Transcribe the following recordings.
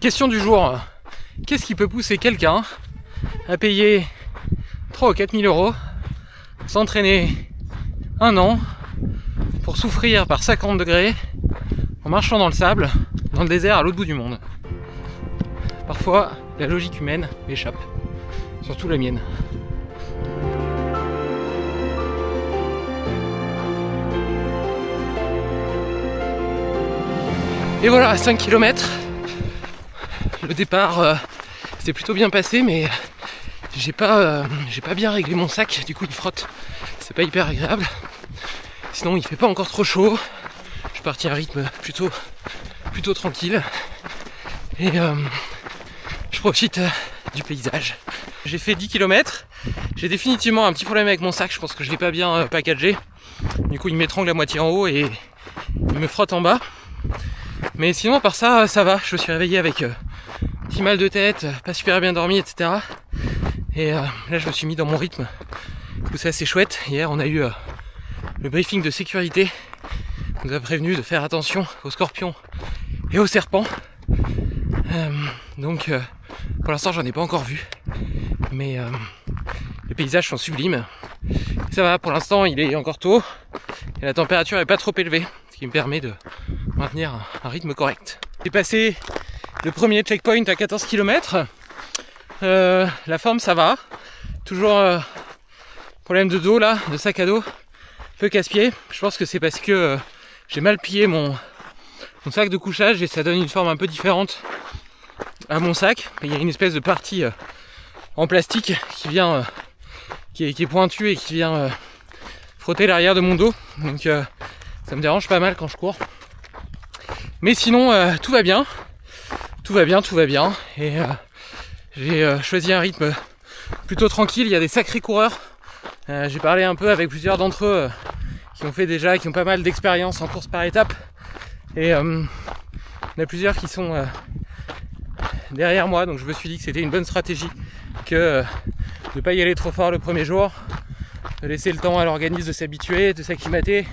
Question du jour, qu'est-ce qui peut pousser quelqu'un à payer 3 ou 4 000 euros, s'entraîner 1 an pour souffrir par 50 degrés en marchant dans le sable, dans le désert à l'autre bout du monde? Parfois, la logique humaine m'échappe, surtout la mienne. Et voilà, 5 km. Le départ s'est plutôt bien passé, mais j'ai pas bien réglé mon sac, du coup il frotte, c'est pas hyper agréable. Sinon il fait pas encore trop chaud, je suis parti à un rythme plutôt tranquille et je profite du paysage. J'ai fait 10 km, j'ai définitivement un petit problème avec mon sac, je pense que je l'ai pas bien packagé, du coup il m'étrangle à moitié en haut et il me frotte en bas. Mais sinon par ça, ça va, je me suis réveillé avec petit mal de tête, pas super bien dormi, etc. Et là je me suis mis dans mon rythme. C'est assez chouette. Hier on a eu le briefing de sécurité. On nous a prévenu de faire attention aux scorpions et aux serpents. Donc pour l'instant j'en ai pas encore vu. Mais les paysages sont sublimes. Ça va, pour l'instant il est encore tôt. Et la température est pas trop élevée. Ce qui me permet de maintenir un rythme correct. J'ai passé le premier checkpoint à 14 km. La forme ça va. Toujours problème de dos là, de sac à dos. Peu casse-pied. Je pense que c'est parce que j'ai mal plié mon sac de couchage et ça donne une forme un peu différente à mon sac. Il y a une espèce de partie en plastique qui vient qui est pointue et qui vient frotter l'arrière de mon dos. Donc ça me dérange pas mal quand je cours. Mais sinon tout va bien. Tout va bien. Et j'ai choisi un rythme plutôt tranquille. Il y a des sacrés coureurs. J'ai parlé un peu avec plusieurs d'entre eux qui ont pas mal d'expérience en course par étapes. Et il y en a plusieurs qui sont derrière moi. Donc je me suis dit que c'était une bonne stratégie que de ne pas y aller trop fort le premier jour. De laisser le temps à l'organisme de s'habituer, de s'acclimater.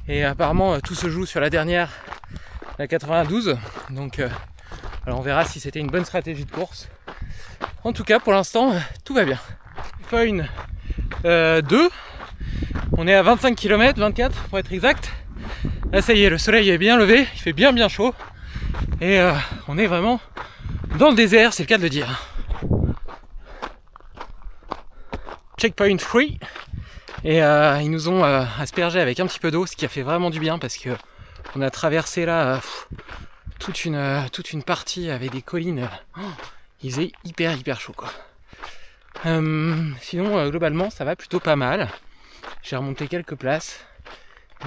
Et apparemment tout se joue sur la dernière, la 92. Donc alors on verra si c'était une bonne stratégie de course. En tout cas pour l'instant tout va bien. Point 2. On est à 25 km, 24 pour être exact. Là ça y est, le soleil est bien levé, il fait bien chaud. Et on est vraiment dans le désert, c'est le cas de le dire. Checkpoint 3. Et ils nous ont aspergé avec un petit peu d'eau, ce qui a fait vraiment du bien parce que on a traversé là toute une partie avec des collines. Il faisait hyper chaud quoi. Sinon globalement ça va plutôt pas mal. J'ai remonté quelques places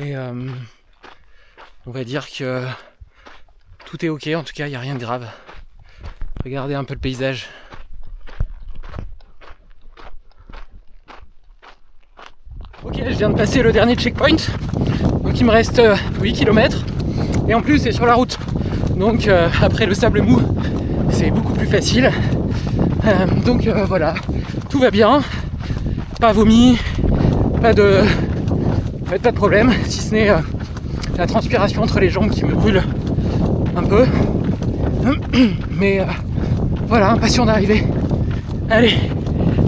et on va dire que tout est ok, en tout cas il n'y a rien de grave. Regardez un peu le paysage. Ok, je viens de passer le dernier checkpoint, donc il me reste 8 km et en plus c'est sur la route, donc après le sable mou c'est beaucoup plus facile. Donc voilà, tout va bien, pas vomi, pas de problème, si ce n'est la transpiration entre les jambes qui me brûle un peu. Mais voilà, impatient d'arriver. Allez,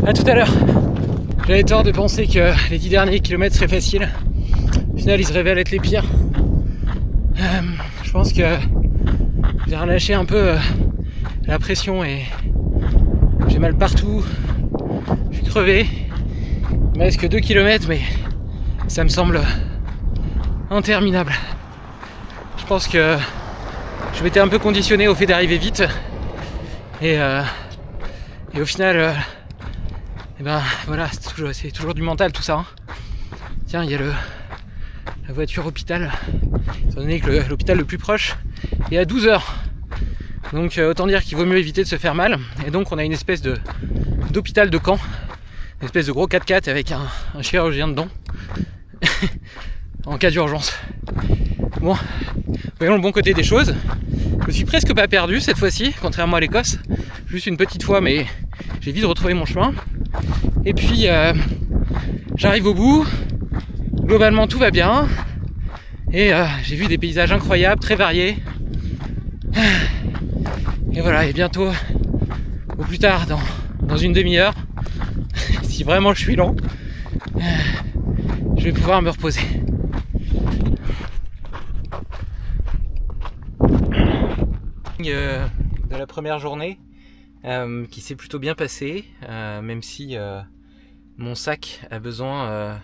à tout à l'heure. J'avais tort de penser que les 10 derniers kilomètres seraient faciles. Au final, ils se révèlent être les pires. Je pense que j'ai relâché un peu la pression et j'ai mal partout. Je suis crevé. Il me reste que 2 km, mais ça me semble interminable. Je pense que je m'étais un peu conditionné au fait d'arriver vite. Et au final, et ben voilà, c'est toujours du mental tout ça. Hein. Tiens, il y a la voiture hôpital. Étant donné que l'hôpital le plus proche est à 12 heures. Donc autant dire qu'il vaut mieux éviter de se faire mal. Et donc on a une espèce d'hôpital de camp. Une espèce de gros 4x4 avec un chirurgien dedans. En cas d'urgence. Bon, voyons le bon côté des choses. Je me suis presque pas perdu cette fois-ci, contrairement à l'Écosse. Juste une petite fois, mais j'ai vite retrouvé mon chemin. Et puis j'arrive au bout. Globalement tout va bien. Et j'ai vu des paysages incroyables, très variés. voilà, et bientôt, au plus tard, dans une demi-heure, si vraiment je suis lent, je vais pouvoir me reposer. De la première journée qui s'est plutôt bien passé, même si mon sac a besoin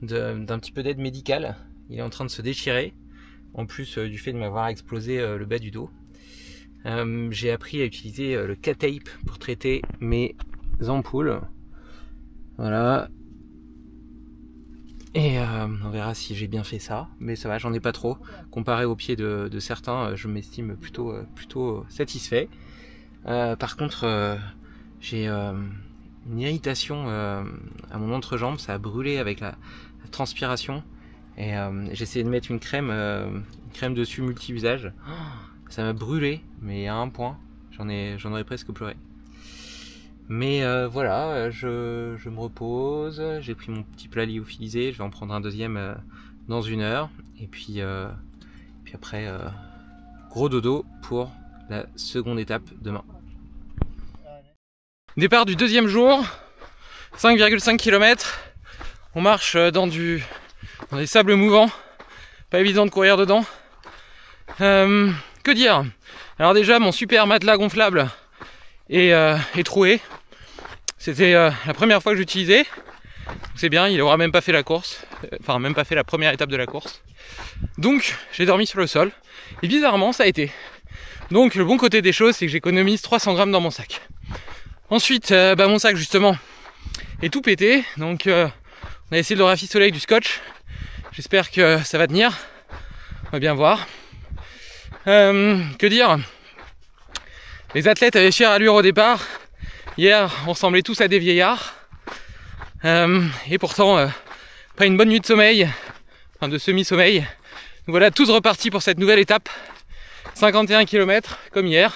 d'un petit peu d'aide médicale. Il est en train de se déchirer, en plus du fait de m'avoir explosé le bas du dos. J'ai appris à utiliser le K-tape pour traiter mes ampoules. Voilà. Et on verra si j'ai bien fait ça, mais ça va, j'en ai pas trop. Comparé aux pieds de certains, je m'estime plutôt satisfait. Par contre, j'ai une irritation à mon entrejambe, ça a brûlé avec la transpiration. Et j'ai essayé de mettre une crème dessus multi-usage. Ça m'a brûlé, mais à un point, j'en aurais presque pleuré. Mais voilà, je me repose, j'ai pris mon petit plat lyophilisé, je vais en prendre un deuxième dans 1 heure. Et puis après, gros dodo pour la seconde étape demain. Départ du deuxième jour, 5,5 km. On marche dans des sables mouvants, pas évident de courir dedans. Que dire? Alors déjà, mon super matelas gonflable est troué. C'était la première fois que j'utilisais. C'est bien, il aura même pas fait la course. Enfin, même pas fait la première étape de la course. Donc, j'ai dormi sur le sol. Et bizarrement, ça a été. Donc, le bon côté des choses, c'est que j'économise 300 grammes dans mon sac. Ensuite, mon sac, justement, est tout pété. Donc, on a essayé de le rafistoler avec du scotch. J'espère que ça va tenir. On va bien voir. Que dire? Les athlètes avaient fière allure au départ. Hier, on ressemblait tous à des vieillards. Et pourtant, pas une bonne nuit de sommeil, enfin de semi-sommeil. Donc voilà, tous repartis pour cette nouvelle étape. 51 km, comme hier.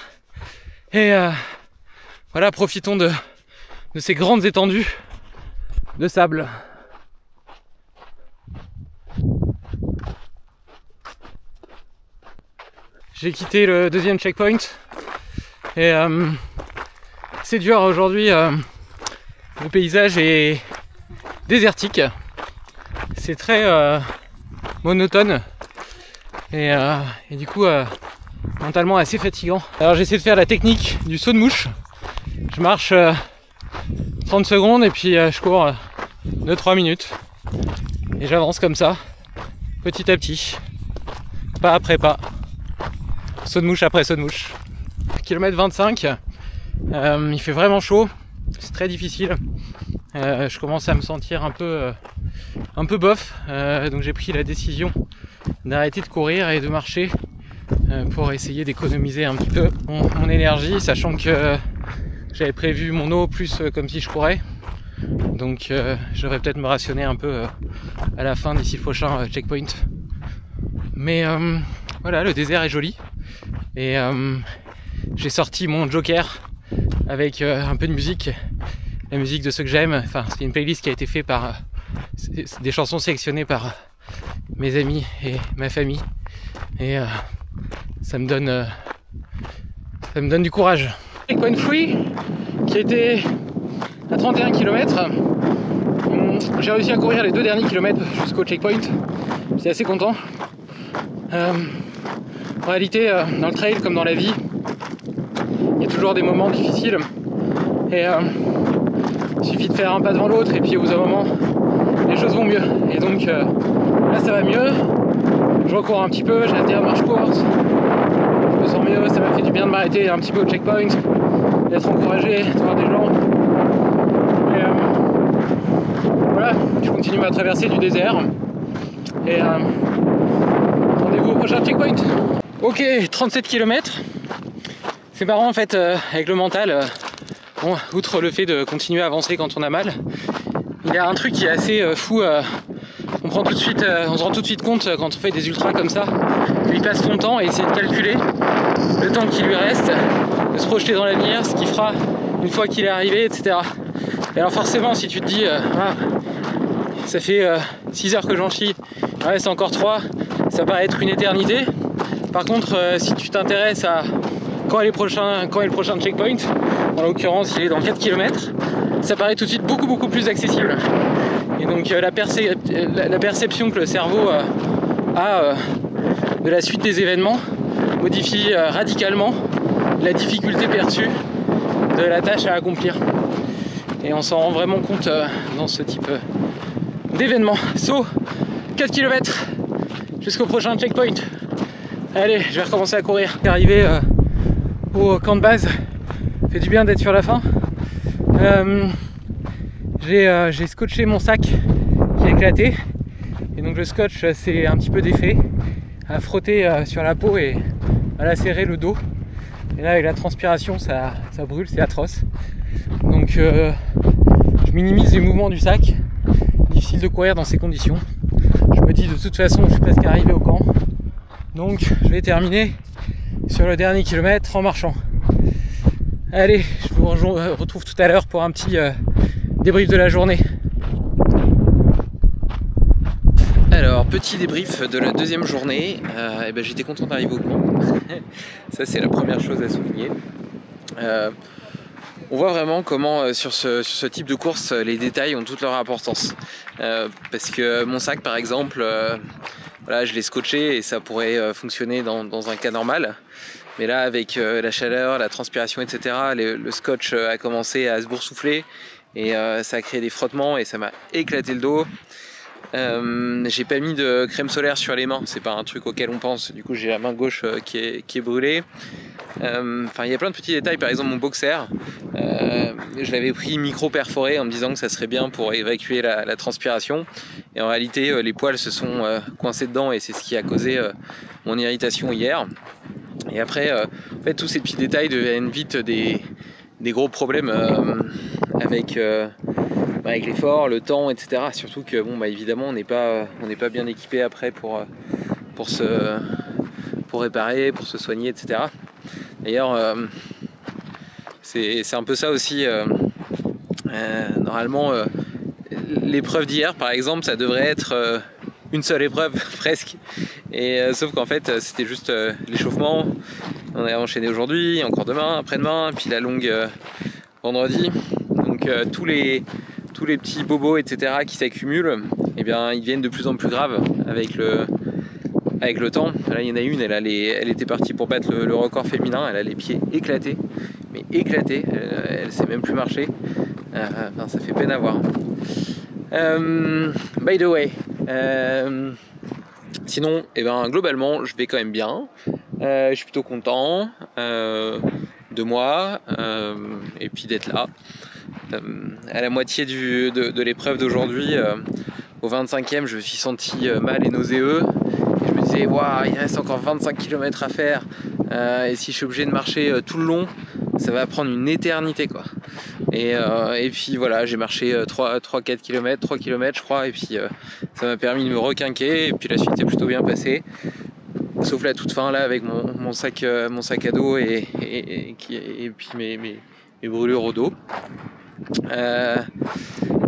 Et voilà, profitons de ces grandes étendues de sable. J'ai quitté le deuxième checkpoint. Et c'est dur aujourd'hui, le paysage est désertique, c'est très monotone et du coup mentalement assez fatigant. Alors j'essaie de faire la technique du saut de mouche, je marche 30 secondes et puis je cours 2-3 minutes et j'avance comme ça, petit à petit, pas après pas, saut de mouche après saut de mouche. Kilomètre 25, il fait vraiment chaud, c'est très difficile. Je commence à me sentir un peu bof, donc j'ai pris la décision d'arrêter de courir et de marcher pour essayer d'économiser un petit peu mon énergie, sachant que j'avais prévu mon eau plus comme si je courais. Donc je devrais peut-être me rationner un peu à la fin d'ici le prochain checkpoint. Mais voilà, le désert est joli et j'ai sorti mon joker avec un peu de musique, la musique de ceux que j'aime. Enfin, c'est une playlist qui a été faite par des chansons sélectionnées par mes amis et ma famille. Et ça me donne du courage. Checkpoint Free, qui était à 31 km. J'ai réussi à courir les 2 derniers kilomètres jusqu'au checkpoint. J'étais assez content. En réalité, dans le trail comme dans la vie, il y a toujours des moments difficiles et il suffit de faire un pas devant l'autre et puis au bout d'un moment les choses vont mieux. Et donc là ça va mieux, je recours un petit peu, j'ai la marche courte, je me sens mieux, ça m'a fait du bien de m'arrêter un petit peu au checkpoint, d'être encouragé, de voir des gens. Et voilà, je continue ma traversée du désert et rendez-vous au prochain checkpoint. Ok, 37 km. C'est marrant en fait avec le mental, bon, outre le fait de continuer à avancer quand on a mal, il y a un truc qui est assez fou, on se rend tout de suite compte quand on fait des ultras comme ça, qu'il passe son temps et essayer de calculer le temps qui lui reste, de se projeter dans l'avenir, ce qu'il fera une fois qu'il est arrivé, etc. Et alors forcément si tu te dis, ça fait 6 heures que j'en chie, il reste encore 3, ça paraît être une éternité. Par contre si tu t'intéresses à quand est le prochain checkpoint. En l'occurrence, il est dans 4 km. Ça paraît tout de suite beaucoup plus accessible. Et donc la perception que le cerveau a de la suite des événements modifie radicalement la difficulté perçue de la tâche à accomplir. Et on s'en rend vraiment compte dans ce type d'événement. So, 4 km jusqu'au prochain checkpoint. Allez, je vais recommencer à courir. Arrivé au camp de base, fait du bien d'être sur la fin. J'ai scotché mon sac qui a éclaté. Et donc le scotch, c'est un petit peu d'effet à frotter sur la peau et à lacérer le dos. Et là, avec la transpiration, ça brûle, c'est atroce. Donc je minimise les mouvements du sac. Difficile de courir dans ces conditions. Je me dis de toute façon, je suis presque arrivé au camp. Donc je vais terminer sur le dernier kilomètre en marchant. Allez, je vous retrouve tout à l'heure pour un petit débrief de la journée. Alors, petit débrief de la deuxième journée. J'étais content d'arriver au camp. Ça, c'est la première chose à souligner. On voit vraiment comment sur ce type de course, les détails ont toute leur importance. Parce que mon sac, par exemple, voilà, je l'ai scotché et ça pourrait fonctionner dans un cas normal. Mais là, avec la chaleur, la transpiration, etc., le scotch a commencé à se boursoufler et ça a créé des frottements et ça m'a éclaté le dos. J'ai pas mis de crème solaire sur les mains, c'est pas un truc auquel on pense. Du coup, j'ai la main gauche qui est brûlée. Enfin, il y a plein de petits détails. Par exemple, mon boxer, je l'avais pris micro perforé en me disant que ça serait bien pour évacuer la transpiration. Et en réalité, les poils se sont coincés dedans et c'est ce qui a causé mon irritation hier. Et après, en fait, tous ces petits détails deviennent vite des gros problèmes avec l'effort, le temps, etc. Surtout que, évidemment, on n'est pas bien équipé après pour réparer, pour se soigner, etc. D'ailleurs, c'est un peu ça aussi. Normalement, l'épreuve d'hier, par exemple, ça devrait être une seule épreuve presque. Et sauf qu'en fait, c'était juste l'échauffement. On a enchaîné aujourd'hui, encore demain, après-demain, puis la longue vendredi. Donc tous les petits bobos, etc. qui s'accumulent, eh bien, ils deviennent de plus en plus graves avec le temps. Là, il y en a une, elle était partie pour battre le record féminin, elle a les pieds éclatés, mais éclatés, elle sait même plus marcher. Ça fait peine à voir. By the way, sinon, globalement, je vais quand même bien. Je suis plutôt content de moi et puis d'être là. À la moitié de l'épreuve d'aujourd'hui, au 25e, je me suis senti mal et nauséeux. Et je me disais, waouh, il reste encore 25 km à faire. Et si je suis obligé de marcher tout le long, ça va prendre une éternité, quoi. Et puis voilà, j'ai marché 3-4 km, 3 km je crois, et puis ça m'a permis de me requinquer, et puis la suite est plutôt bien passée. Sauf la toute fin là avec mon sac à dos et puis mes brûlures au dos.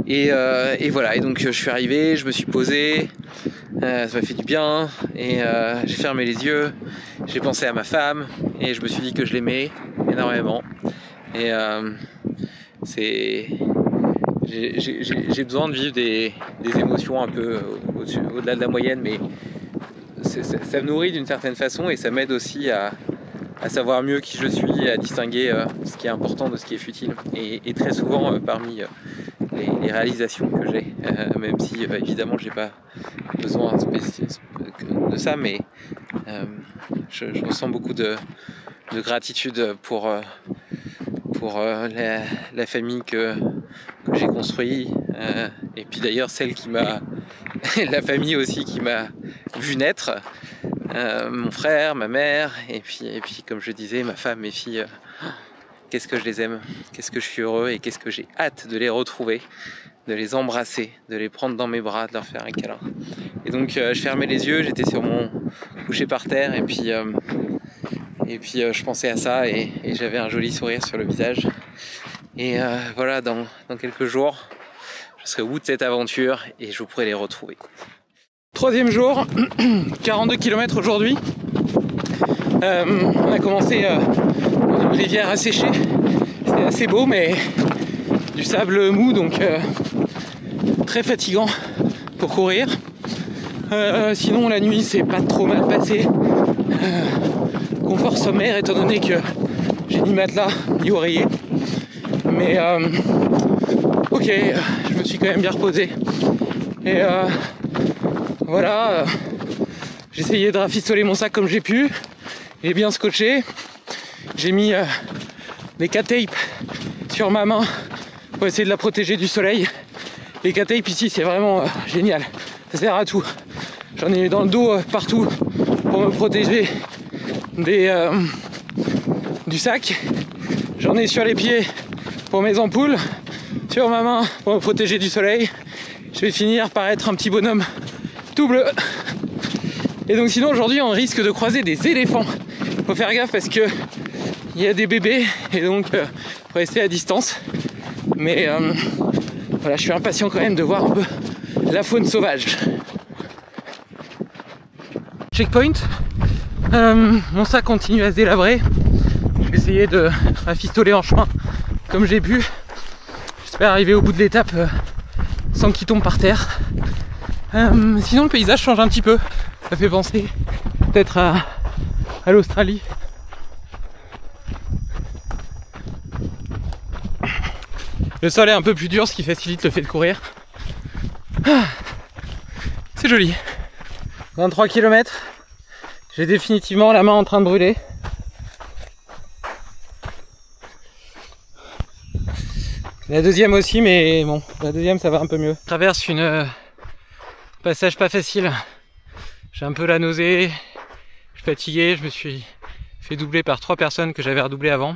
Et voilà, et donc je suis arrivé, je me suis posé, ça m'a fait du bien, et j'ai fermé les yeux, j'ai pensé à ma femme, et je me suis dit que je l'aimais énormément. Et j'ai besoin de vivre des émotions un peu au-delà de la moyenne, mais ça me nourrit d'une certaine façon, et ça m'aide aussi à savoir mieux qui je suis, à distinguer ce qui est important de ce qui est futile. Et très souvent, parmi les réalisations que j'ai, même si évidemment j'ai pas besoin de ça, mais je ressens beaucoup de gratitude pour la famille que j'ai construite, et puis d'ailleurs celle qui m'a la famille aussi qui m'a vu naître, mon frère, ma mère, et puis comme je disais, ma femme, mes filles. Qu'est-ce que je les aime, qu'est-ce que je suis heureux, et qu'est-ce que j'ai hâte de les retrouver, de les embrasser, de les prendre dans mes bras, de leur faire un câlin. Et donc je fermais les yeux, j'étais couché par terre, et puis je pensais à ça, et j'avais un joli sourire sur le visage. Et voilà, dans quelques jours, je serai au bout de cette aventure et je pourrai les retrouver. Troisième jour, 42 km aujourd'hui. On a commencé une rivière asséchée. C'était assez beau, mais du sable mou, donc très fatigant pour courir. Sinon la nuit c'est pas trop mal passé. Confort sommaire étant donné que j'ai ni matelas ni oreiller. Mais ok, je me suis quand même bien reposé. Et voilà, j'ai essayé de rafistoler mon sac comme j'ai pu. Il est bien scotché. J'ai mis des K-tape sur ma main pour essayer de la protéger du soleil. Les K-tape ici c'est vraiment génial. Ça sert à tout. J'en ai dans le dos partout pour me protéger du sac. J'en ai sur les pieds pour mes ampoules, sur ma main pour me protéger du soleil. Je vais finir par être un petit bonhomme tout bleu. Et donc sinon aujourd'hui on risque de croiser des éléphants. Faut faire gaffe parce que il y a des bébés et donc faut rester à distance. Mais voilà, je suis impatient quand même de voir un peu la faune sauvage. Checkpoint. Mon sac continue à se délabrer. Je vais essayer de rafistoler en chemin comme j'ai pu. J'espère arriver au bout de l'étape sans qu'il tombe par terre. Sinon le paysage change un petit peu. Ça fait penser peut-être à l'Australie. Le sol est un peu plus dur, ce qui facilite le fait de courir. C'est joli. 23 km. J'ai définitivement la main en train de brûler. La deuxième aussi, mais bon, la deuxième ça va un peu mieux. Je traverse une passage pas facile. J'ai un peu la nausée, je suis fatigué, je me suis fait doubler par 3 personnes que j'avais redoublé avant.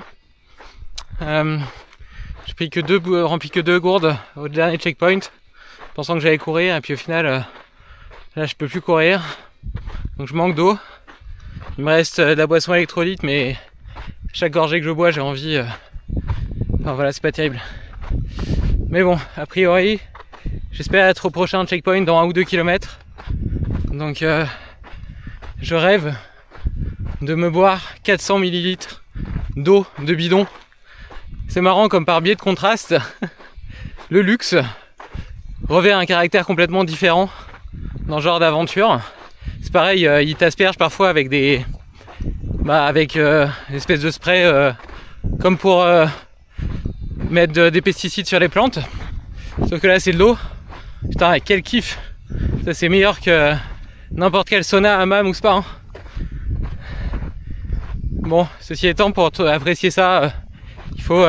J'ai pris rempli que 2 gourdes au dernier checkpoint, pensant que j'allais courir, et puis au final, là je peux plus courir, donc je manque d'eau. Il me reste de la boisson électrolyte, mais chaque gorgée que je bois, j'ai envie. Enfin voilà, c'est pas terrible. Mais bon, a priori, j'espère être au prochain checkpoint dans 1 ou 2 km. Donc je rêve de me boire 400 ml d'eau de bidon. C'est marrant comme par biais de contraste, le luxe revêt un caractère complètement différent dans ce genre d'aventure. C'est pareil, il t'asperge parfois avec une espèce de spray comme pour mettre des pesticides sur les plantes. Sauf que là c'est de l'eau. Putain, quel kiff! Ça c'est meilleur que n'importe quel sauna, hammam ou spa. Hein. Bon, ceci étant, pour apprécier ça, il faut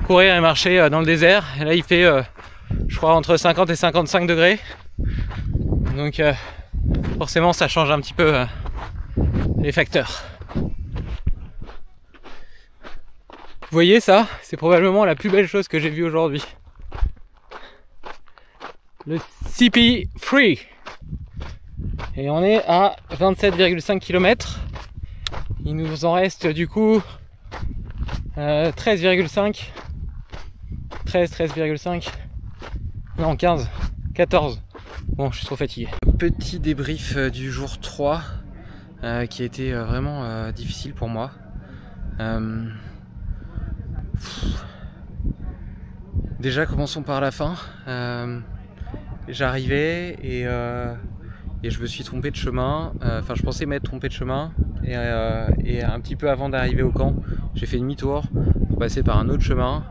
courir et marcher dans le désert. Et là il fait, je crois, entre 50 et 55 degrés. Donc forcément ça change un petit peu les facteurs. Vous voyez ça? C'est probablement la plus belle chose que j'ai vue aujourd'hui. Le CP Free. Et on est à 27,5 km. Il nous en reste du coup 13,5. Non, 15. 14. Bon, je suis trop fatigué. Petit débrief du jour 3 qui a été vraiment difficile pour moi. Déjà, commençons par la fin. J'arrivais et je me suis trompé de chemin. Enfin, je pensais m'être trompé de chemin. Et un petit peu avant d'arriver au camp, j'ai fait demi-tour pour passer par un autre chemin.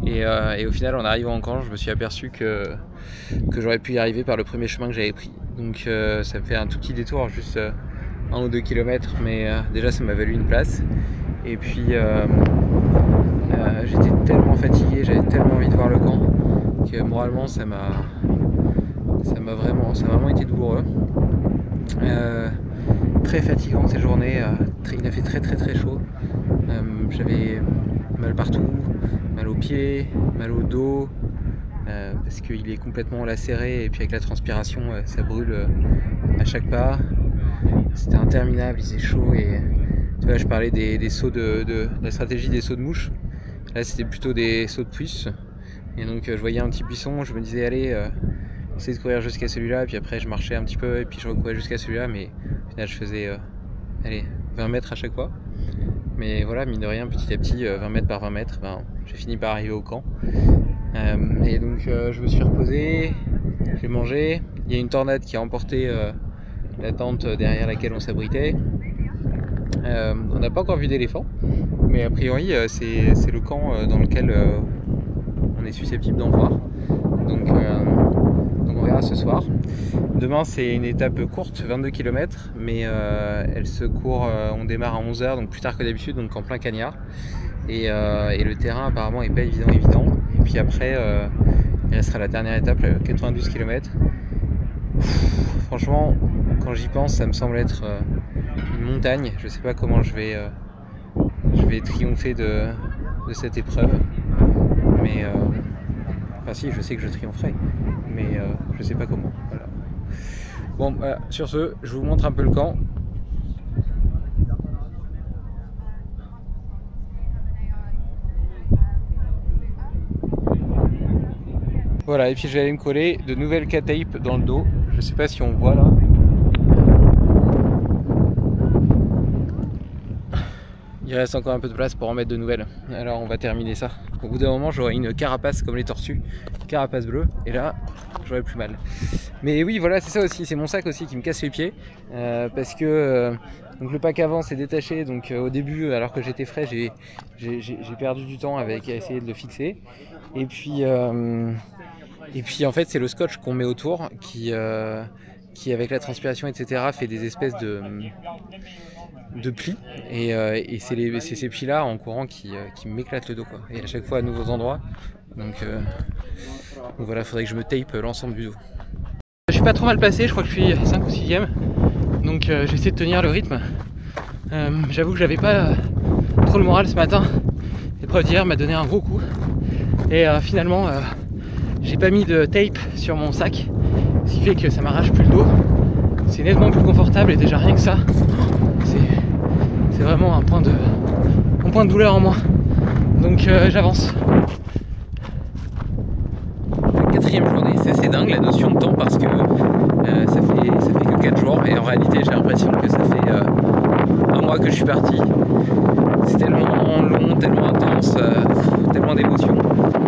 Et au final, en arrivant au camp, je me suis aperçu que j'aurais pu y arriver par le premier chemin que j'avais pris. Donc ça me fait un tout petit détour, juste 1 ou 2 km, mais déjà ça m'a valu une place. Et puis j'étais tellement fatigué, j'avais tellement envie de voir le camp que moralement ça m'a vraiment été douloureux. Très fatigant cette journée, il a fait très chaud. J'avais mal partout, mal aux pieds, mal au dos, parce qu'il est complètement lacéré et puis avec la transpiration ça brûle à chaque pas. C'était interminable, il faisait chaud et tu vois, je parlais des sauts de la stratégie des sauts de mouche. Là c'était plutôt des sauts de puce. Et donc je voyais un petit buisson, je me disais allez, j'essaie de courir jusqu'à celui-là, et puis après je marchais un petit peu et puis je recourais jusqu'à celui-là, mais au final je faisais 20 mètres à chaque fois. Mais voilà, mine de rien, petit à petit, 20 mètres par 20 mètres, ben, j'ai fini par arriver au camp. Et donc je me suis reposé, j'ai mangé. Il y a une tornade qui a emporté la tente derrière laquelle on s'abritait. On n'a pas encore vu d'éléphant, mais a priori c'est le camp dans lequel on est susceptible d'en voir. Donc on verra ce soir. Demain c'est une étape courte, 22 km, mais elle se court, on démarre à 11 h, donc plus tard que d'habitude, donc en plein cagnard. Et le terrain apparemment est pas évident. Et puis après il restera la dernière étape, 92 km. Franchement, quand j'y pense, ça me semble être une montagne. Je sais pas comment je vais triompher de cette épreuve. Mais enfin si, je sais que je triompherai, mais je sais pas comment. Voilà. Bon, voilà, sur ce, je vous montre un peu le camp. Voilà, et puis je vais aller me coller de nouvelles K-tape dans le dos. Je sais pas si on voit là. Il reste encore un peu de place pour en mettre de nouvelles. Alors on va terminer ça. Au bout d'un moment j'aurai une carapace comme les tortues, carapace bleue, et là j'aurai plus mal. Mais oui, voilà, c'est ça aussi, c'est mon sac aussi qui me casse les pieds, parce que donc le pack avant s'est détaché, donc au début, alors que j'étais frais, j'ai perdu du temps avec à essayer de le fixer. Et puis en fait c'est le scotch qu'on met autour qui avec la transpiration etc fait des espèces de plis, et c'est ces plis là en courant qui m'éclatent le dos, quoi. Et à chaque fois à nouveaux endroits, donc voilà, faudrait que je me tape l'ensemble du dos. Je suis pas trop mal placé, je crois que je suis 5 ou 6ème, donc j'essaie de tenir le rythme. J'avoue que j'avais pas trop le moral ce matin, l'épreuve d'hier m'a donné un gros coup, et finalement j'ai pas mis de tape sur mon sac, ce qui fait que ça m'arrache plus le dos. C'est nettement plus confortable, et déjà rien que ça, c'est vraiment un point de douleur en moins. Donc j'avance. La 4e journée, c'est dingue la notion de temps, parce que ça fait que 4 jours, et en réalité j'ai l'impression que ça fait un mois que je suis parti. C'est tellement long, tellement intense, tellement d'émotions.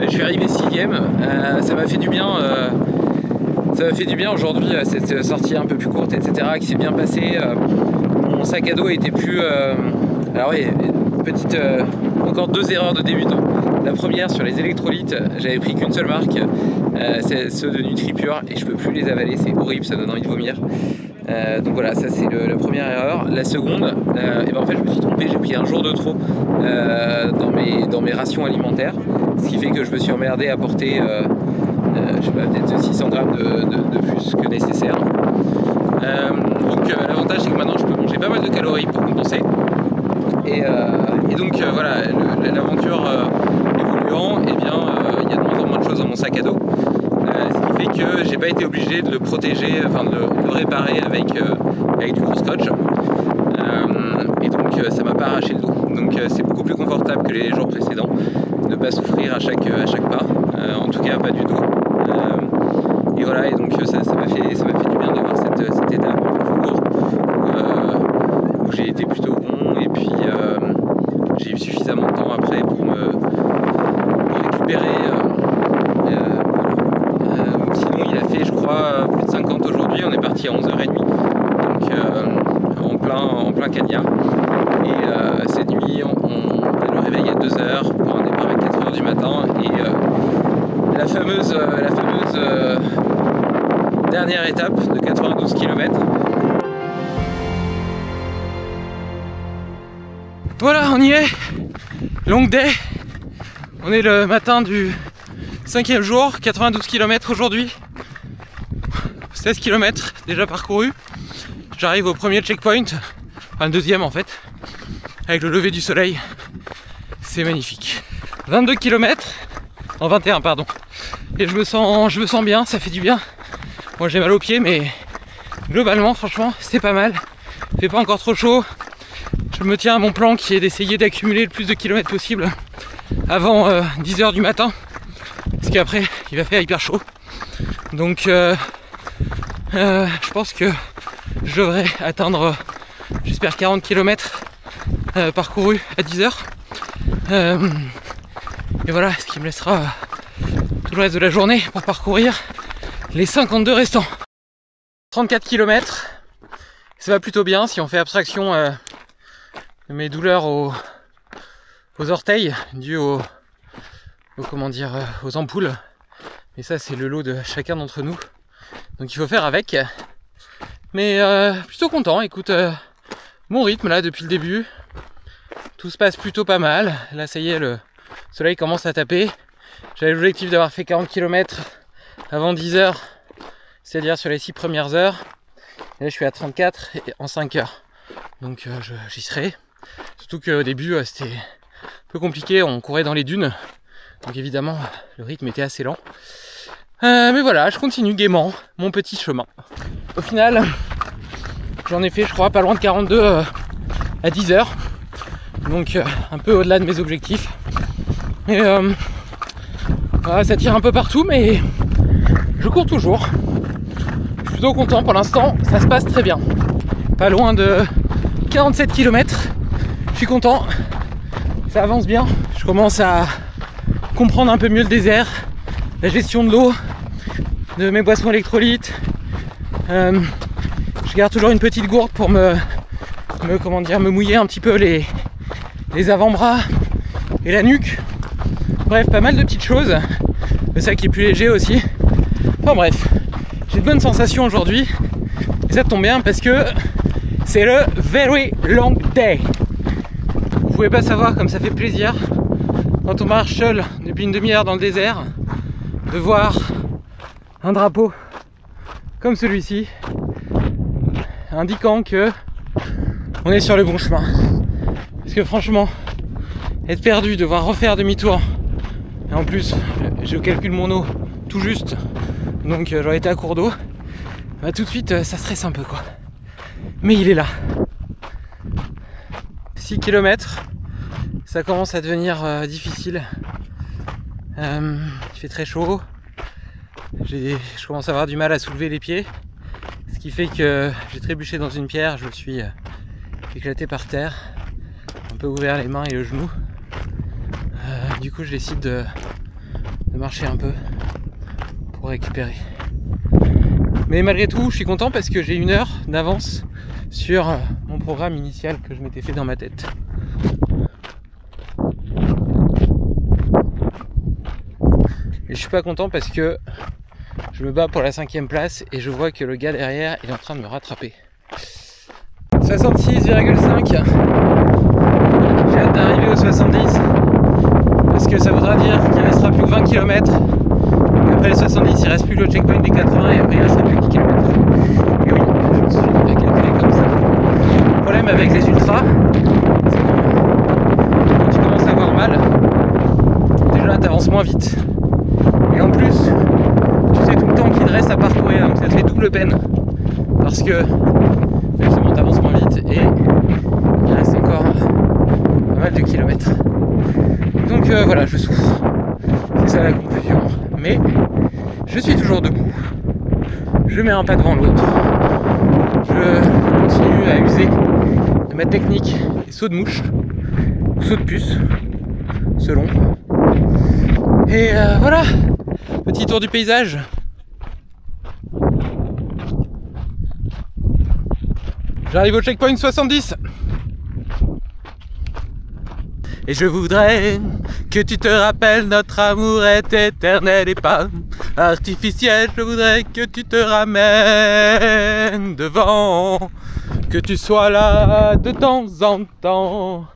Je suis arrivé 6ème, ça m'a fait du bien. Ça m'a fait du bien aujourd'hui, cette sortie un peu plus courte, etc., qui s'est bien passée. Mon sac à dos était plus... alors oui, petite... encore 2 erreurs de débutant. La première, sur les électrolytes, j'avais pris qu'une seule marque, c'est ceux de NutriPure, et je peux plus les avaler, c'est horrible, ça donne envie de vomir. Donc voilà, ça c'est la première erreur. La seconde, et ben en fait je me suis trompé, j'ai pris un jour de trop dans mes rations alimentaires, ce qui fait que je me suis emmerdé à porter je sais pas, peut-être 600 grammes de plus que nécessaire. Donc l'avantage c'est que maintenant je peux manger pas mal de calories pour compenser. Et donc voilà, l'aventure évoluant, et bien il y a de moins en moins de choses dans mon sac à dos. Ce qui fait que j'ai pas été obligé de le protéger, enfin de le réparer avec du gros scotch. Et donc ça m'a pas arraché le dos. Donc c'est beaucoup plus confortable que les jours précédents, de pas souffrir à chaque pas, en tout cas pas du dos. Et voilà, et donc ça m'a fait du bien d'avoir cette étape un peu plus courte où j'ai été plutôt bon, et puis j'ai eu suffisamment de temps après pour récupérer. Sinon il a fait, je crois, plus de 50 aujourd'hui. On est parti à 11h30, donc en plein cagnard. Et cette nuit on a le réveil à 2h pour un départ à 4h du matin, et la fameuse dernière étape de 92 km. Voilà, on y est. Long day. On est le matin du 5e jour, 92 km aujourd'hui. 16 km déjà parcourus. J'arrive au premier checkpoint, enfin le deuxième en fait, avec le lever du soleil. C'est magnifique. 22 km, en 21 pardon. Et je me sens bien, ça fait du bien. Moi j'ai mal aux pieds, mais globalement franchement c'est pas mal. Il fait pas encore trop chaud. Je me tiens à mon plan qui est d'essayer d'accumuler le plus de kilomètres possible avant 10h du matin, parce qu'après il va faire hyper chaud. Donc je pense que je devrais atteindre, j'espère, 40 km parcouru à 10h. Et voilà, ce qui me laissera tout le reste de la journée pour parcourir les 52 restants. 34 km, ça va plutôt bien si on fait abstraction de mes douleurs aux orteils dues aux ampoules. Et ça, c'est le lot de chacun d'entre nous. Donc il faut faire avec. Mais plutôt content, écoute, bon rythme là depuis le début. Tout se passe plutôt pas mal. Là ça y est, le soleil commence à taper. J'avais l'objectif d'avoir fait 40 km avant 10h, c'est-à-dire sur les 6 premières heures. Et là je suis à 34 en 5 heures. Donc j'y serai. Surtout qu'au début c'était un peu compliqué, on courait dans les dunes. Donc évidemment le rythme était assez lent. Mais voilà, je continue gaiement mon petit chemin. Au final, j'en ai fait je crois pas loin de 42 à 10h. Donc un peu au-delà de mes objectifs. Et voilà, ça tire un peu partout, mais je cours toujours. Je suis plutôt content pour l'instant, ça se passe très bien. Pas loin de 47 km. Je suis content, ça avance bien. Je commence à comprendre un peu mieux le désert, la gestion de l'eau, de mes boissons électrolytes. Je garde toujours une petite gourde pour me mouiller un petit peu les avant-bras et la nuque. Bref, pas mal de petites choses. Le sac est plus léger aussi. Enfin bref, j'ai de bonnes sensations aujourd'hui. Et ça tombe bien parce que c'est le very long day. Vous pouvez pas savoir comme ça fait plaisir quand on marche seul depuis une demi-heure dans le désert de voir un drapeau comme celui-ci indiquant que on est sur le bon chemin. Parce que franchement, être perdu, devoir refaire demi-tour, et en plus je calcule mon eau tout juste, donc j'aurais été à court d'eau, bah tout de suite ça stresse un peu quoi. Mais il est là. 6 km, ça commence à devenir difficile. Il fait très chaud. Je commence à avoir du mal à soulever les pieds, ce qui fait que j'ai trébuché dans une pierre, je me suis éclaté par terre, un peu ouvert les mains et le genou. Du coup je décide de marcher un peu pour récupérer. Mais malgré tout je suis content parce que j'ai 1 heure d'avance sur mon programme initial que je m'étais fait dans ma tête. Et je suis pas content parce que je me bats pour la 5e place et je vois que le gars derrière il est en train de me rattraper. 66,5. J'ai hâte d'arriver aux 70 parce que ça voudra dire qu'il restera plus que 20 km. Après les 70 il reste plus le checkpoint des 80 et après il restera plus que 10 km. Et oui, je me suis calculé comme ça. Le problème avec les ultras, c'est que quand tu commences à avoir mal, déjà t'avances moins vite. Et en plus, tu sais tout le temps qu'il te reste à parcourir, donc ça te fait double peine. Parce que justement t'avances moins vite et il reste encore pas mal de kilomètres. Donc voilà, je souffre. C'est ça la conclusion. Mais je suis toujours debout. Je mets un pas devant l'autre. Je continue à user de ma technique des sauts de mouche ou sauts de puce, selon. Et voilà, petit tour du paysage. J'arrive au checkpoint 70. Et je voudrais que tu te rappelles, notre amour est éternel et pas artificiel. Je voudrais que tu te ramènes devant, que tu sois là de temps en temps.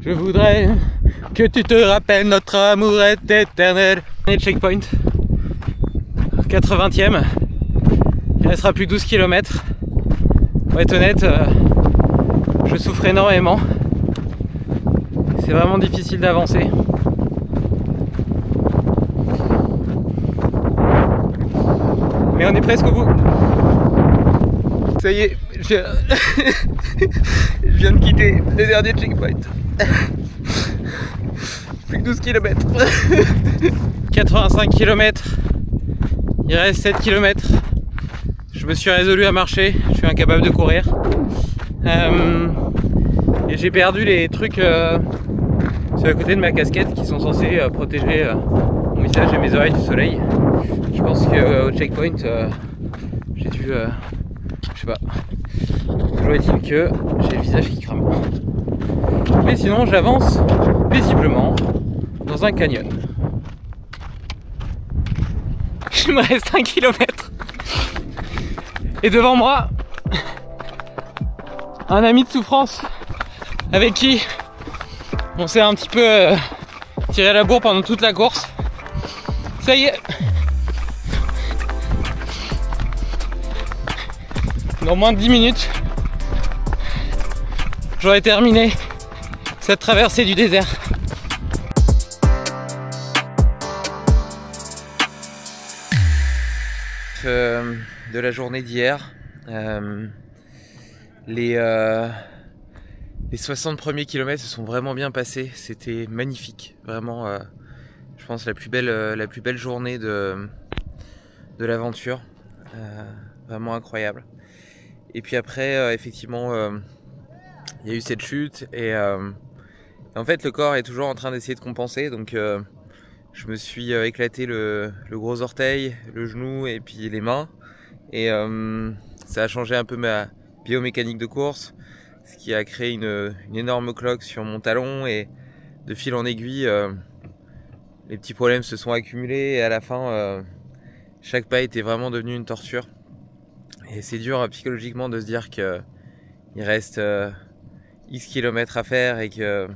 Je voudrais que tu te rappelles, notre amour est éternel. Et le checkpoint 80e. Il restera plus 12 km. Pour être honnête, je souffre énormément. C'est vraiment difficile d'avancer. Mais on est presque au bout. Ça y est, je viens de quitter le dernier checkpoint. Plus que 12 km. 85 km. Il reste 7 km. Je me suis résolu à marcher. Je suis incapable de courir. Et j'ai perdu les trucs sur le côté de ma casquette qui sont censés protéger mon visage et mes oreilles du soleil. Je pense qu'au checkpoint, j'ai dû, je sais pas, toujours est-il que j'ai le visage qui crame. Mais sinon, j'avance paisiblement dans un canyon. Il me reste 1 kilomètre. Et devant moi, un ami de souffrance avec qui on s'est un petit peu tiré la bourre pendant toute la course. Ça y est. Dans moins de 10 minutes, j'aurai terminé cette traversée du désert. De la journée d'hier, les 60 premiers kilomètres se sont vraiment bien passés. C'était magnifique, vraiment. Je pense la plus belle journée de l'aventure, vraiment incroyable. Et puis après, effectivement, il y a eu cette chute et en fait le corps est toujours en train d'essayer de compenser. Donc je me suis éclaté le gros orteil, le genou et puis les mains. Et ça a changé un peu ma biomécanique de course, ce qui a créé une énorme cloque sur mon talon. Et de fil en aiguille, les petits problèmes se sont accumulés. Et à la fin, chaque pas était vraiment devenu une torture. Et c'est dur psychologiquement de se dire qu'il reste X kilomètres à faire et que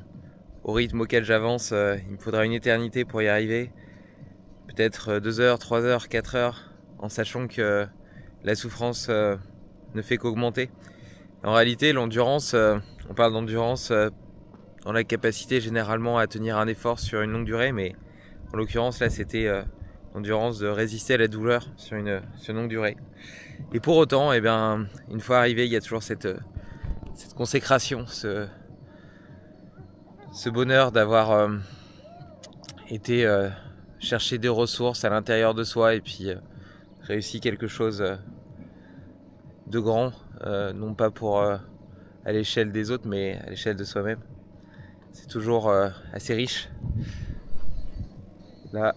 au rythme auquel j'avance, il me faudra une éternité pour y arriver. Peut-être 2 heures, 3 heures, 4 heures, en sachant que la souffrance ne fait qu'augmenter. En réalité, l'endurance, on parle d'endurance dans la capacité généralement à tenir un effort sur une longue durée, mais en l'occurrence là c'était l'endurance de résister à la douleur sur une longue durée. Et pour autant, eh bien, une fois arrivé, il y a toujours cette consécration, ce bonheur d'avoir été chercher des ressources à l'intérieur de soi et puis réussi quelque chose de grand, non pas à l'échelle des autres, mais à l'échelle de soi-même. C'est toujours assez riche. Là,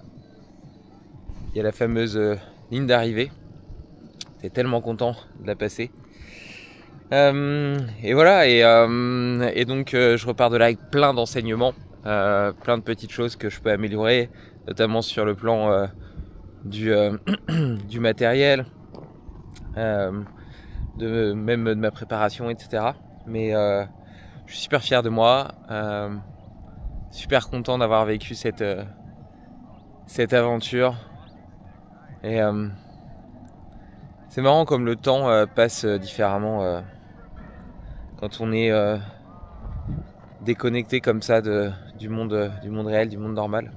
il y a la fameuse ligne d'arrivée. J'étais tellement content de la passer. Et voilà, et donc je repars de là avec plein d'enseignements, plein de petites choses que je peux améliorer, notamment sur le plan du matériel, même de ma préparation, etc. Mais je suis super fier de moi, super content d'avoir vécu cette aventure. Et c'est marrant comme le temps passe différemment quand on est déconnecté comme ça du monde réel, du monde normal.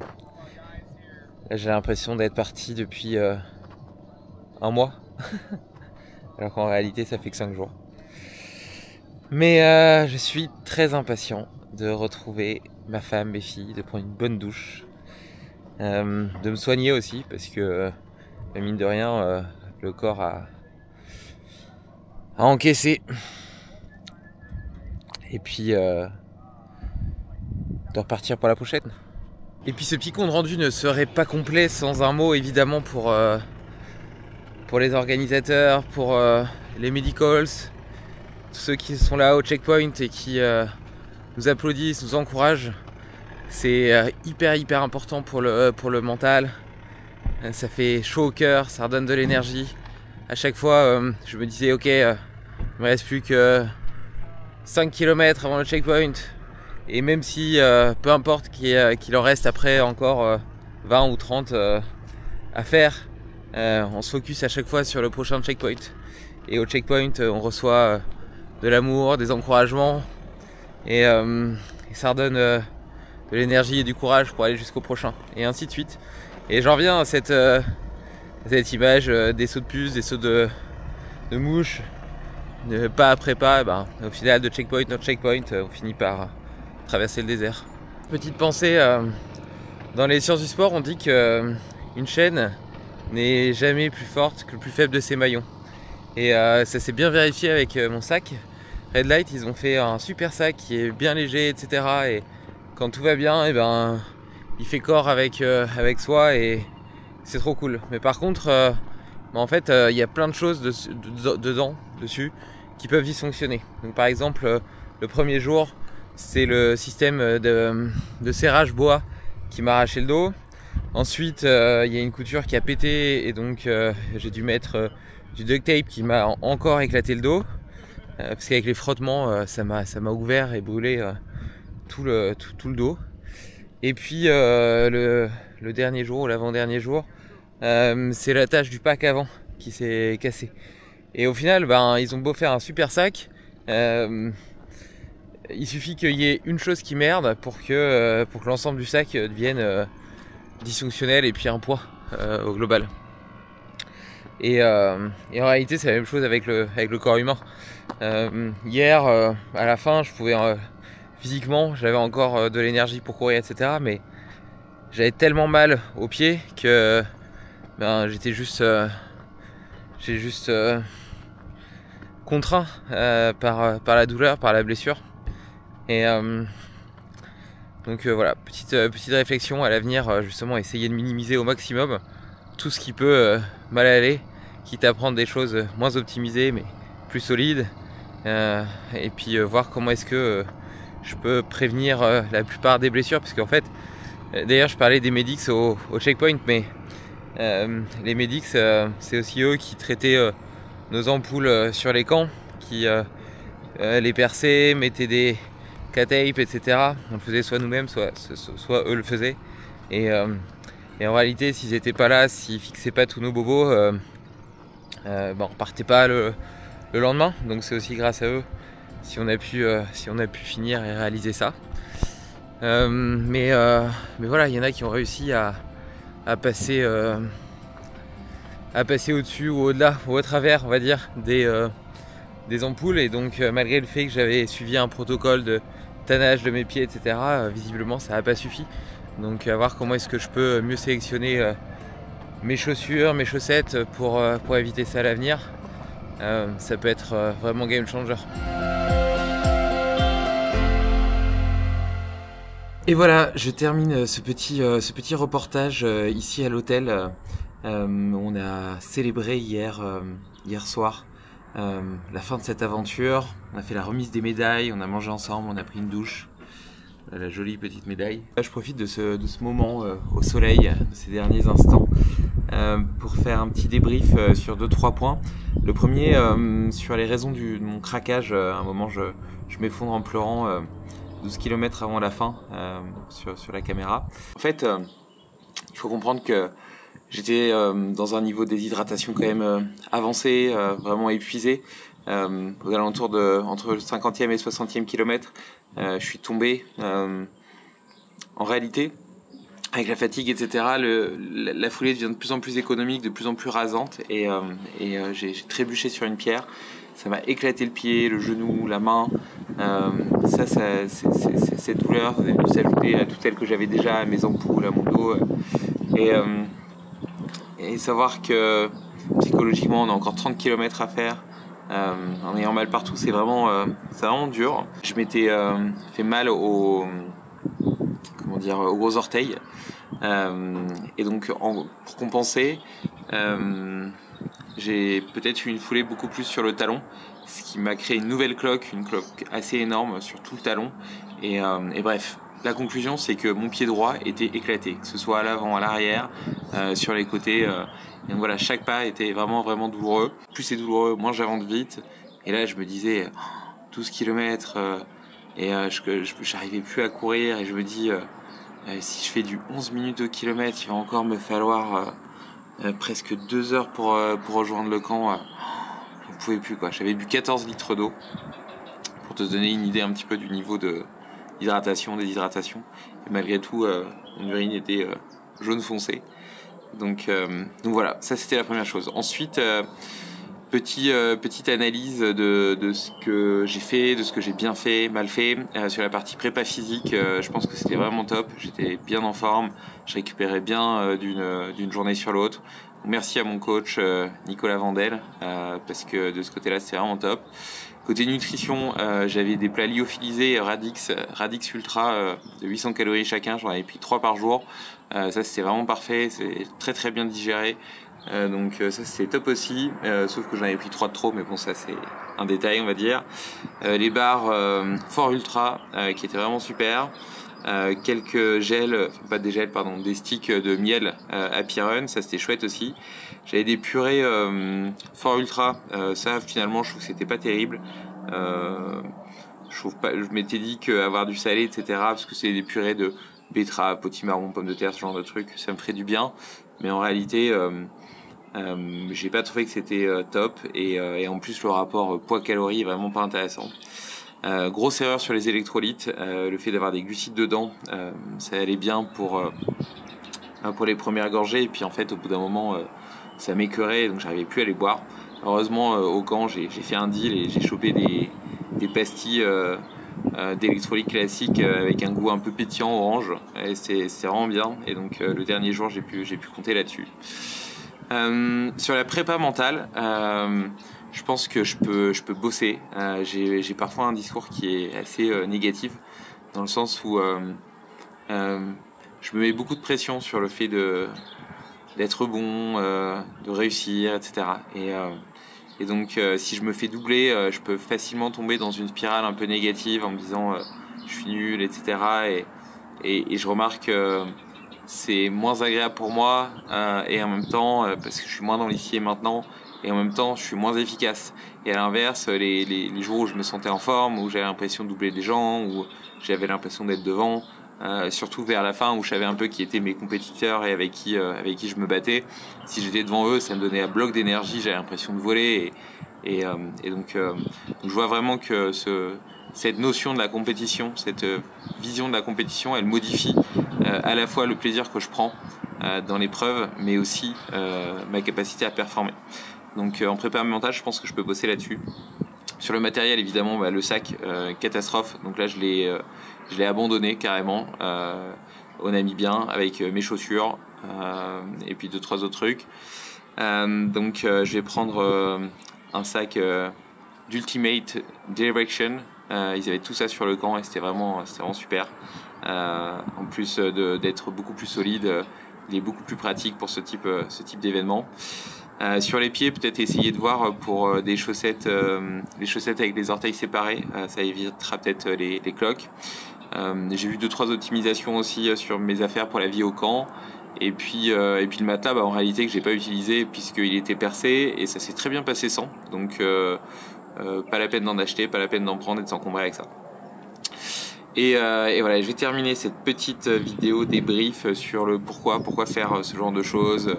Là, j'ai l'impression d'être parti depuis 1 mois, alors qu'en réalité ça fait que 5 jours. Mais je suis très impatient de retrouver ma femme, mes filles, de prendre une bonne douche, de me soigner aussi, parce que mine de rien, le corps a encaissé. Et puis de repartir pour la prochaine. Et puis ce petit compte rendu ne serait pas complet sans un mot évidemment pour les organisateurs, pour les medicals, tous ceux qui sont là au checkpoint et qui nous applaudissent, nous encouragent. C'est hyper important pour le mental. Ça fait chaud au cœur, ça redonne de l'énergie. À chaque fois, je me disais ok, il me reste plus que 5 km avant le checkpoint. Et même si, peu importe qu'il en reste après encore 20 ou 30 à faire, on se focus à chaque fois sur le prochain checkpoint. Et au checkpoint, on reçoit de l'amour, des encouragements. Et ça redonne de l'énergie et du courage pour aller jusqu'au prochain. Et ainsi de suite. Et j'en reviens à cette image des sauts de puce, des sauts de mouches. Pas après pas, au final de checkpoint en checkpoint, on finit par traverser le désert. Petite pensée, dans les sciences du sport, on dit qu'une chaîne n'est jamais plus forte que le plus faible de ses maillons. Et ça s'est bien vérifié avec mon sac. Red Light, ils ont fait un super sac qui est bien léger, etc. Et quand tout va bien, et ben, il fait corps avec soi et c'est trop cool. Mais par contre, en fait, il y a plein de choses dessus, qui peuvent dysfonctionner. Donc par exemple, le premier jour, c'est le système de serrage bois qui m'a arraché le dos. Ensuite, il y a une couture qui a pété et donc j'ai dû mettre du duct tape qui m'a encore éclaté le dos. Parce qu'avec les frottements, ça m'a ouvert et brûlé tout le dos. Et puis le dernier jour ou l'avant-dernier jour, c'est l'attache du pack avant qui s'est cassée. Et au final, ils ont beau faire un super sac, il suffit qu'il y ait une chose qui merde pour que l'ensemble du sac devienne dysfonctionnel et puis un poids au global. Et en réalité, c'est la même chose avec le corps humain. Hier, à la fin, je pouvais physiquement, j'avais encore de l'énergie pour courir, etc. Mais j'avais tellement mal aux pieds que j'étais juste contraint par la douleur, par la blessure. Et donc voilà, petite réflexion à l'avenir, justement essayer de minimiser au maximum tout ce qui peut mal aller, quitte à prendre des choses moins optimisées mais plus solides, et puis voir comment est-ce que je peux prévenir la plupart des blessures, parce qu'en fait, d'ailleurs je parlais des Medix au checkpoint, mais les Medix c'est aussi eux qui traitaient nos ampoules sur les camps, qui les perçaient, mettaient des K-tape, etc. On le faisait soit nous-mêmes, soit eux le faisaient. Et en réalité, s'ils n'étaient pas là, s'ils fixaient pas tous nos bobos, on repartait pas le lendemain. Donc c'est aussi grâce à eux si on a pu finir et réaliser ça. Mais voilà, il y en a qui ont réussi à passer au-dessus ou au-delà ou au travers, on va dire, des ampoules. Et donc malgré le fait que j'avais suivi un protocole de tannage de mes pieds, etc., visiblement ça n'a pas suffi. Donc à voir comment est-ce que je peux mieux sélectionner mes chaussures, mes chaussettes pour éviter ça à l'avenir. Ça peut être vraiment game changer. Et voilà, je termine ce petit reportage ici à l'hôtel. On a célébré hier soir la fin de cette aventure. On a fait la remise des médailles, on a mangé ensemble, on a pris une douche. La jolie petite médaille. Là, je profite de ce moment au soleil, de ces derniers instants, pour faire un petit débrief sur 2-3 points. Le premier, sur les raisons de mon craquage. À un moment, je m'effondre en pleurant 12 km avant la fin sur la caméra. En fait, il faut comprendre que j'étais dans un niveau de déshydratation quand même avancé, vraiment épuisé. Aux alentours entre le 50e et 60e kilomètre, je suis tombé. En réalité, avec la fatigue, etc., la foulée devient de plus en plus économique, de plus en plus rasante, et j'ai trébuché sur une pierre. Ça m'a éclaté le pied, le genou, la main. Cette douleur a dû s'ajouter à toutes celles que j'avais déjà, à mes ampoules, à mon dos. Et savoir que psychologiquement, on a encore 30 km à faire. En ayant mal partout, c'est vraiment dur. Je m'étais fait mal aux gros orteils, et donc pour compenser, j'ai peut-être eu une foulée beaucoup plus sur le talon, ce qui m'a créé une nouvelle cloque, une cloque assez énorme sur tout le talon, et bref. La conclusion, c'est que mon pied droit était éclaté, que ce soit à l'avant, à l'arrière, sur les côtés. Donc voilà, chaque pas était vraiment, vraiment douloureux. Plus c'est douloureux, moins j'avance vite. Et là, je me disais, 12 km, et j'arrivais plus à courir. Et je me dis, si je fais du 11 minutes au kilomètre, il va encore me falloir presque 2 heures pour rejoindre le camp. Je ne pouvais plus, quoi. J'avais bu 14 litres d'eau, pour te donner une idée un petit peu du niveau de déshydratation. Et malgré tout, mon urine était jaune foncé. Donc voilà, ça c'était la première chose. Ensuite, petite analyse de ce que j'ai fait, de ce que j'ai bien fait, mal fait. Sur la partie prépa physique, je pense que c'était vraiment top. J'étais bien en forme, je récupérais bien d'une journée sur l'autre. Merci à mon coach Nicolas Vandel, parce que de ce côté-là, c'est vraiment top. Côté nutrition, j'avais des plats lyophilisés Radix Ultra de 800 calories chacun, j'en avais pris 3 par jour. Ça c'était vraiment parfait, c'est très bien digéré. Donc ça c'est top aussi, sauf que j'en avais pris 3 de trop, mais bon ça c'est un détail on va dire. Les bars Fort Ultra qui étaient vraiment super. Quelques gels, pas des gels pardon, des sticks de miel Happy Run, ça c'était chouette aussi. J'avais des purées Fort Ultra, ça finalement je trouve que c'était pas terrible. Je m'étais dit qu'avoir du salé etc, parce que c'est des purées de betterave, potimarron, pommes de terre, ce genre de trucs, ça me ferait du bien. Mais en réalité j'ai pas trouvé que c'était top et en plus le rapport poids-calories est vraiment pas intéressant. Grosse erreur sur les électrolytes, le fait d'avoir des glucides dedans, ça allait bien pour les premières gorgées et puis en fait au bout d'un moment ça m'écœurait donc j'arrivais plus à les boire. Heureusement au camp j'ai fait un deal et j'ai chopé des pastilles d'électrolytes classiques avec un goût un peu pétillant orange et c'est vraiment bien et donc le dernier jour j'ai pu compter là-dessus. Sur la prépa mentale, je pense que je peux bosser. J'ai parfois un discours qui est assez négatif, dans le sens où je me mets beaucoup de pression sur le fait d'être bon, de réussir, etc. Et donc si je me fais doubler, je peux facilement tomber dans une spirale un peu négative en me disant je suis nul, etc. Et je remarque c'est moins agréable pour moi et en même temps parce que je suis moins dans l'ici et maintenant et en même temps je suis moins efficace et à l'inverse les jours où je me sentais en forme, où j'avais l'impression de doubler des gens, où j'avais l'impression d'être devant, surtout vers la fin où je savais un peu qui étaient mes compétiteurs et avec qui je me battais, si j'étais devant eux ça me donnait un bloc d'énergie, j'avais l'impression de voler et donc je vois vraiment que cette notion de la compétition, cette vision de la compétition, elle modifie à la fois le plaisir que je prends dans l'épreuve, mais aussi ma capacité à performer. Donc en prépa mentale, je pense que je peux bosser là-dessus. Sur le matériel, évidemment, le sac, catastrophe. Donc là, je l'ai abandonné carrément au Namibien avec mes chaussures et puis 2-3 autres trucs. Donc je vais prendre un sac d'Ultimate Direction. Ils avaient tout ça sur le camp et c'était vraiment super. En plus d'être beaucoup plus solide, il est beaucoup plus pratique pour ce type d'événement. Sur les pieds, peut-être essayer de voir pour des chaussettes, les chaussettes avec les orteils séparés, ça évitera peut-être les cloques. J'ai vu 2-3 optimisations aussi sur mes affaires pour la vie au camp. Et puis le matelas, en réalité que j'ai pas utilisé puisqu'il était percé et ça s'est très bien passé sans. Donc pas la peine d'en acheter, pas la peine d'en prendre et de s'encombrer avec ça. Et voilà, je vais terminer cette petite vidéo débrief sur le pourquoi faire ce genre de choses,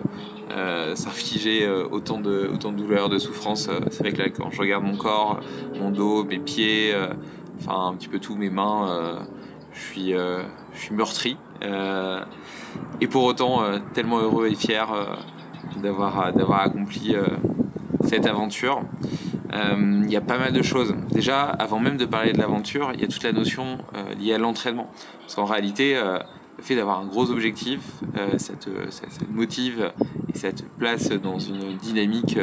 s'infliger autant de douleurs, de souffrances. C'est vrai que là, quand je regarde mon corps, mon dos, mes pieds, enfin un petit peu tout, mes mains, je suis meurtri. Et pour autant, tellement heureux et fier d'avoir accompli cette aventure. Il y a pas mal de choses. Déjà, avant même de parler de l'aventure, il y a toute la notion liée à l'entraînement. Parce qu'en réalité, le fait d'avoir un gros objectif, ça te motive et ça te place dans une dynamique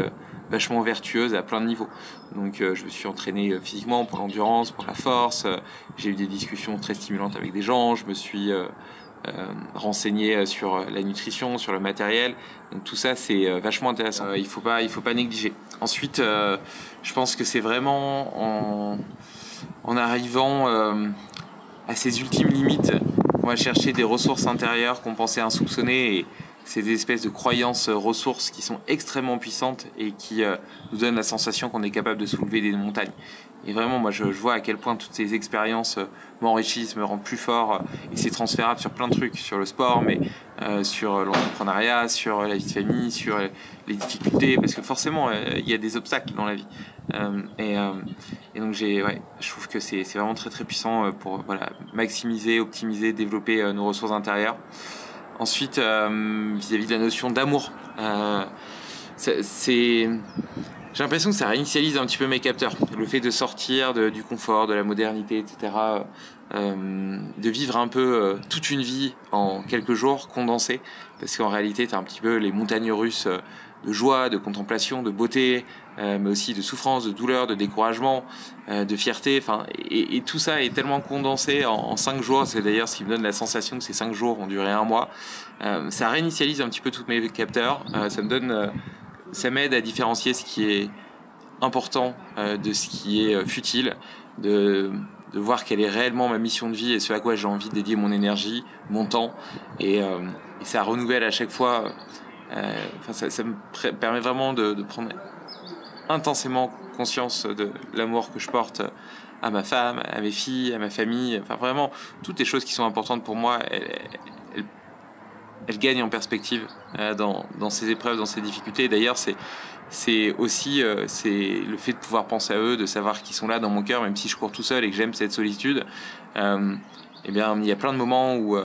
vachement vertueuse à plein de niveaux. Donc je me suis entraîné physiquement pour l'endurance, pour la force, j'ai eu des discussions très stimulantes avec des gens, je me suis renseigné sur la nutrition, sur le matériel. Donc tout ça c'est vachement intéressant. Il faut pas négliger. Ensuite, je pense que c'est vraiment en arrivant à ces ultimes limites qu'on va chercher des ressources intérieures qu'on pensait insoupçonnées et ces espèces de croyances ressources qui sont extrêmement puissantes et qui nous donnent la sensation qu'on est capable de soulever des montagnes. Et vraiment, moi, je vois à quel point toutes ces expériences m'enrichissent, me rendent plus fort. Et c'est transférable sur plein de trucs, sur le sport, mais sur l'entrepreneuriat, sur la vie de famille, sur les difficultés, parce que forcément, il y a des obstacles dans la vie. Et donc, je trouve que c'est vraiment très très puissant pour maximiser, optimiser, développer nos ressources intérieures. Ensuite, vis-à-vis de la notion d'amour, j'ai l'impression que ça réinitialise un petit peu mes capteurs. Le fait de sortir du confort, de la modernité, etc. de vivre un peu toute une vie en quelques jours condensés, parce qu'en réalité tu as un petit peu les montagnes russes de joie, de contemplation, de beauté, mais aussi de souffrance, de douleur, de découragement, de fierté, enfin, et tout ça est tellement condensé en 5 jours, c'est d'ailleurs ce qui me donne la sensation que ces 5 jours ont duré 1 mois. Ça réinitialise un petit peu tous mes capteurs, ça m'aide à différencier ce qui est important de ce qui est futile, de voir quelle est réellement ma mission de vie et ce à quoi j'ai envie de dédier mon énergie, mon temps, et ça renouvelle à chaque fois. Ça me permet vraiment de prendre intensément conscience de l'amour que je porte à ma femme, à mes filles, à ma famille. Enfin, vraiment, toutes les choses qui sont importantes pour moi, elles gagnent en perspective dans ces épreuves, dans ces difficultés. D'ailleurs, c'est aussi c'est le fait de pouvoir penser à eux, de savoir qu'ils sont là dans mon cœur, même si je cours tout seul et que j'aime cette solitude. Eh bien, il y a plein de moments où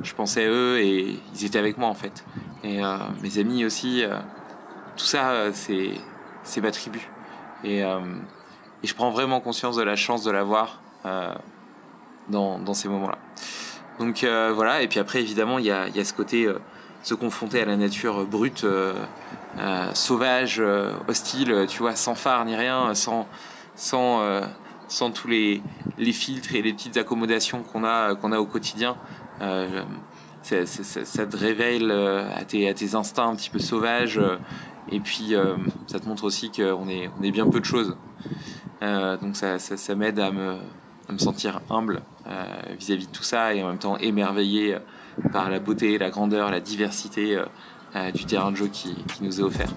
je pensais à eux et ils étaient avec moi en fait. Et mes amis aussi, tout ça, c'est ma tribu. Et je prends vraiment conscience de la chance de l'avoir dans ces moments-là. Donc voilà, et puis après évidemment il y a ce côté se confronter à la nature brute, sauvage, hostile, tu vois, sans phare ni rien, sans tous les filtres et les petites accommodations qu'on a au quotidien. Ça te révèle à tes instincts un petit peu sauvages, et puis ça te montre aussi qu'on est bien peu de choses. Donc ça m'aide à me sentir humble vis-à-vis de tout ça, et en même temps émerveillé par la beauté, la grandeur, la diversité du terrain de jeu qui nous est offert.